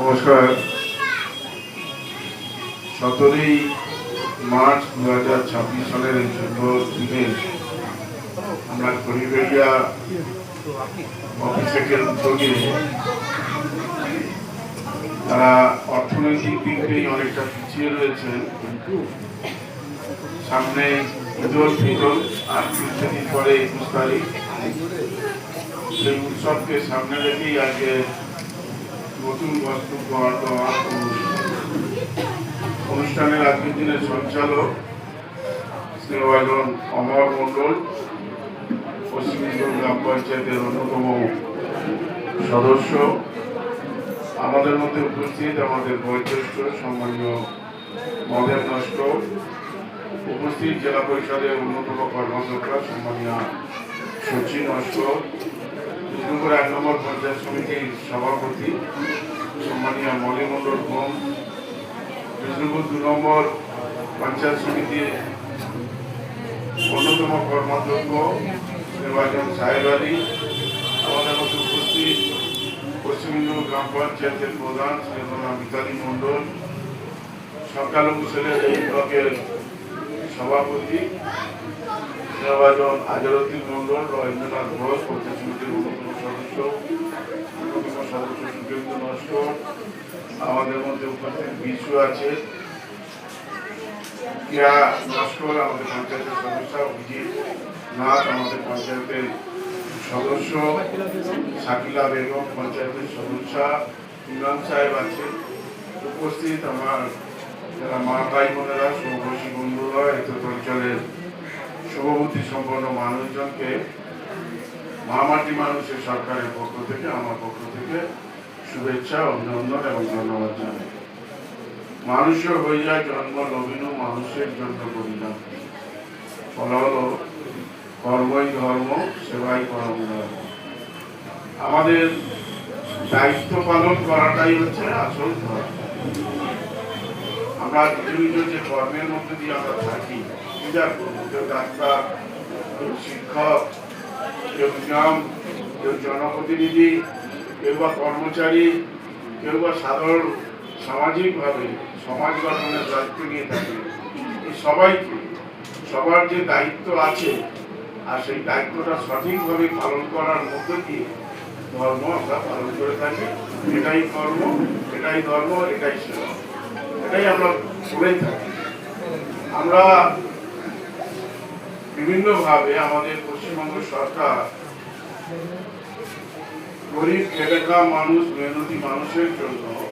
নমস্কার। 17ই মার্চ 2026 সালের এই সুন্দর দিনে আমরা খড়িবেড়িয়া অফিসের উদ্যোগে তারা অর্থনৈতিক দিক দিয়ে অনেকটা পিছিয়ে রয়েছেন, সামনে ঈদ উল ফিতর আর কিছুদিন পরে 21 তারিখ, সেই উৎসবকে সামনে রেখেই আজকে নতুন বস্ত্র উপহার দেওয়া অনুষ্ঠানের আজকের দিনের সঞ্চালক স্নেহভাজন অমর মণ্ডল, পশ্চিমবঙ্গ গ্রাম পঞ্চায়েতের অন্যতম সদস্য, আমাদের মধ্যে উপস্থিত আমাদের বয়োজ্যেষ্ঠ সম্মানীয় মদেন নস্কর, উপস্থিত জেলা পরিষদের অন্যতম কর্মকর্তা সম্মানীয় শচীন নস্কর, বিষ্ণুপুর 1 নম্বর পঞ্চায়েত সমিতির সভাপতি সম্মানীয় মলি মণ্ডল ঘোম, বিষ্ণুপুর 2 নম্বর পঞ্চায়েত সমিতির অন্যতম কর্মাধ্যক্ষ নির্বাচন সাহেব আলী, আমাদের মধ্যে উপস্থিত পশ্চিমবঙ্গ গ্রাম পঞ্চায়েতের প্রধান শ্রীমতী মিতালি মণ্ডল, সংখ্যালঘু সেলের এই ব্লকের সভাপতি নির্বাচন আজরুদ্দিন মণ্ডল, রবীন্দ্রনাথ ঘোষ, পঞ্চায়েত সমিতির অন্যতম সদস্য সুখেন্দু নস্কর, আমাদের মধ্যে উপস্থিত বিশু আছে, কিয়া নস্কর আমাদের পঞ্চায়েতের সদস্য, অভিজিৎ নাথ আমাদের পঞ্চায়েতের সদস্য, শাকিলা বেগম পঞ্চায়েতের সদস্য, ইমাম সাহেব আছে, উপস্থিত আমার যারা মা ভাই বোনেরা, সৌভাষী বন্ধুরা, এত অঞ্চলের শুভবুদ্ধি সম্পন্ন মানুষজনকে মহামাটি মানুষের সরকারের পক্ষ থেকে, আমার পক্ষ থেকে শুভেচ্ছা, অভিনন্দন এবং ধন্যবাদ জানাই। মানুষের হইয়া জন্ম লবিনু মানুষের জন্য করিলাম, বলা হলো কর্মই ধর্ম, সেবাই পরম ধর্ম। আমাদের দায়িত্ব পালন করাটাই হচ্ছে আসল ধর্ম। আমরা নিজ নিজ যে কর্মের মধ্যে দিয়ে আমরা থাকি, কেউ ডাক্তার, কেউ শিক্ষক, কেউ গ্রাম, কেউ জনপ্রতিনিধি, কেউ বা কর্মচারী, কেউ বা সাধারণ সামাজিকভাবে সমাজ গঠনের দায়িত্ব নিয়ে থাকে, এই সবাইকে সবার যে দায়িত্ব আছে আর সেই দায়িত্বটা সঠিকভাবে পালন করার মধ্যে দিয়ে ধর্ম আমরা পালন করে থাকি। এটাই কর্ম, এটাই ধর্ম, এটাই সেবা, এটাই আমরা বলেই থাকি। আমরা বিভিন্নভাবে আমাদের পশ্চিমবঙ্গ সরকার গরিব খেটে খাওয়া মানুষ, মেহনতি মানুষের জন্য